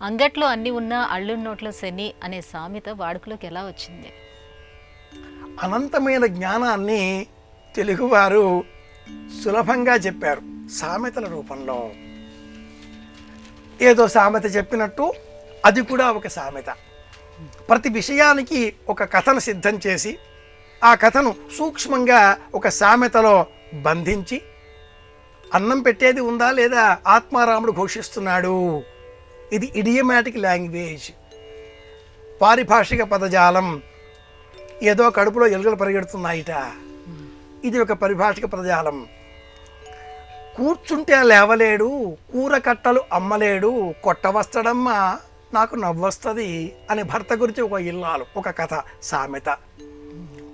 అంగట్లో అన్ని ఉన్న అల్లుడి నోట్లో శని అనే సామెత వాడుకలోకి ఎలా వచ్చింది? అనంతమైన జ్ఞానాన్ని తెలుగువారు సులభంగా చెప్పారు సామెతల రూపంలో. ఏదో సామెత చెప్పినట్టు అది కూడా ఒక సామెత. ప్రతి విషయానికి ఒక కథను సిద్ధం చేసి ఆ కథను సూక్ష్మంగా ఒక సామెతలో బంధించి అన్నం పెట్టేది ఉందా లేదా ఆత్మారాముడు ఘోషిస్తున్నాడు. ఇది ఇడియమాటిక్ లాంగ్వేజ్, పారిభాషిక పదజాలం. ఏదో కడుపులో ఎలుకలు పరిగెడుతున్నాయిట, ఇది ఒక పరిభాషిక పదజాలం. కూర్చుంటే లేవలేడు, కూర కట్టలు అమ్మలేడు, కొట్టవస్తడమ్మ నాకు నవ్వొస్తుంది అని భర్త గురించి ఒక ఇల్లాలు, ఒక కథ, సామెత.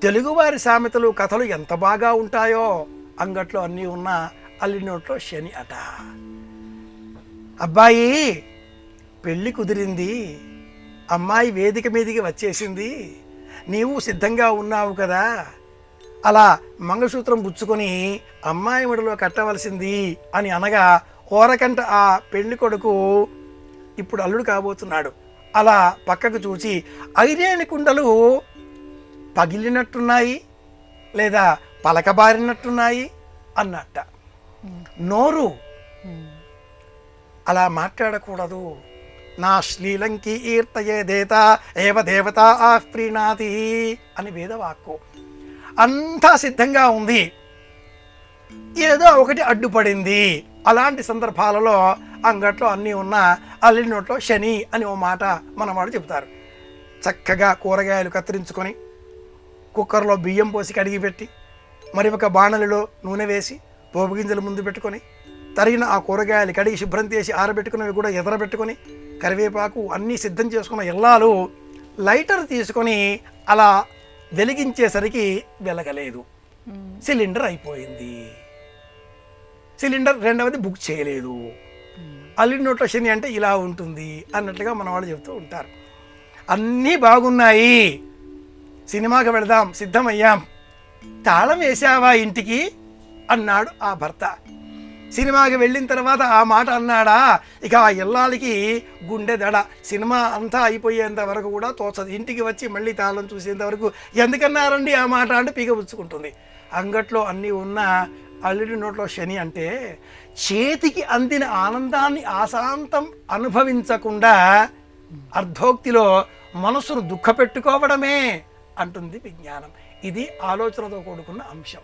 తెలుగువారి సామెతలు కథలు ఎంత బాగా ఉంటాయో. అంగట్లో అన్నీ ఉన్న అల్లి నోట్లో శని అట. అబ్బాయి పెళ్ళి కుదిరింది, అమ్మాయి వేదిక మీదికి వచ్చేసింది, నీవు సిద్ధంగా ఉన్నావు కదా, అలా మంగళసూత్రం పుచ్చుకొని అమ్మాయి మెడలో కట్టవలసింది అని అనగా ఓరకంట ఆ పెళ్లి కొడుకు ఇప్పుడు అల్లుడు కాబోతున్నాడు. అలా పక్కకు చూచి ఐదేని కుండలు పగిలినట్టున్నాయి లేదా పలకబారినట్టున్నాయి అన్నట్ట. నోరు అలా మాట్లాడకూడదు. నా శ్లీలంకి ఈర్తయే దేత ఏవ దేవత ప్రీణాతి అని వేదవాక్కు. అంతా సిద్ధంగా ఉంది, ఏదో ఒకటి అడ్డుపడింది. అలాంటి సందర్భాలలో అంగట్లో అన్నీ ఉన్న అల్లి నోట్లో శని అని ఓ మాట మనవాడు చెబుతారు. చక్కగా కూరగాయలు కత్తిరించుకొని కుక్కర్లో బియ్యం పోసి కడిగి పెట్టి మరి ఒక బాణలిలో నూనె వేసి పోపు గింజలు ముందు పెట్టుకొని తరిగిన ఆ కూరగాయలు కడిగి శుభ్రం చేసి ఆరబెట్టుకున్నవి కూడా ఎదరబెట్టుకొని కరివేపాకు అన్నీ సిద్ధం చేసుకున్న ఇల్లాలు లైటర్ తీసుకొని అలా వెలిగించేసరికి వెలగలేదు, సిలిండర్ అయిపోయింది. సిలిండర్ రెండవది బుక్ చేయలేదు. అల్లి నోట్లో శని అంటే ఇలా ఉంటుంది అన్నట్లుగా మన వాళ్ళు చెబుతూ ఉంటారు. అన్నీ బాగున్నాయి, సినిమాకి వెళదాం సిద్ధమయ్యాం, తాళం వేసావా ఇంటికి అన్నాడు ఆ భర్త. సినిమాకి వెళ్ళిన తర్వాత ఆ మాట అన్నాడా, ఇక ఆ ఇల్లాలికి గుండె దడ. సినిమా అంతా అయిపోయేంత వరకు కూడా తోచదు. ఇంటికి వచ్చి మళ్ళీ తాళం చూసేంత వరకు ఎందుకన్నారండి ఆ మాట అంటే పీగపుచ్చుకుంటుంది. అంగట్లో అన్నీ ఉన్న అల్లుడి నోట్లో శని అంటే చేతికి అందిన ఆనందాన్ని ఆశాంతం అనుభవించకుండా అర్ధోక్తిలో మనసును దుఃఖపెట్టుకోవడమే అంటుంది విజ్ఞానం. ఇది ఆలోచనతో కూడుకున్న అంశం.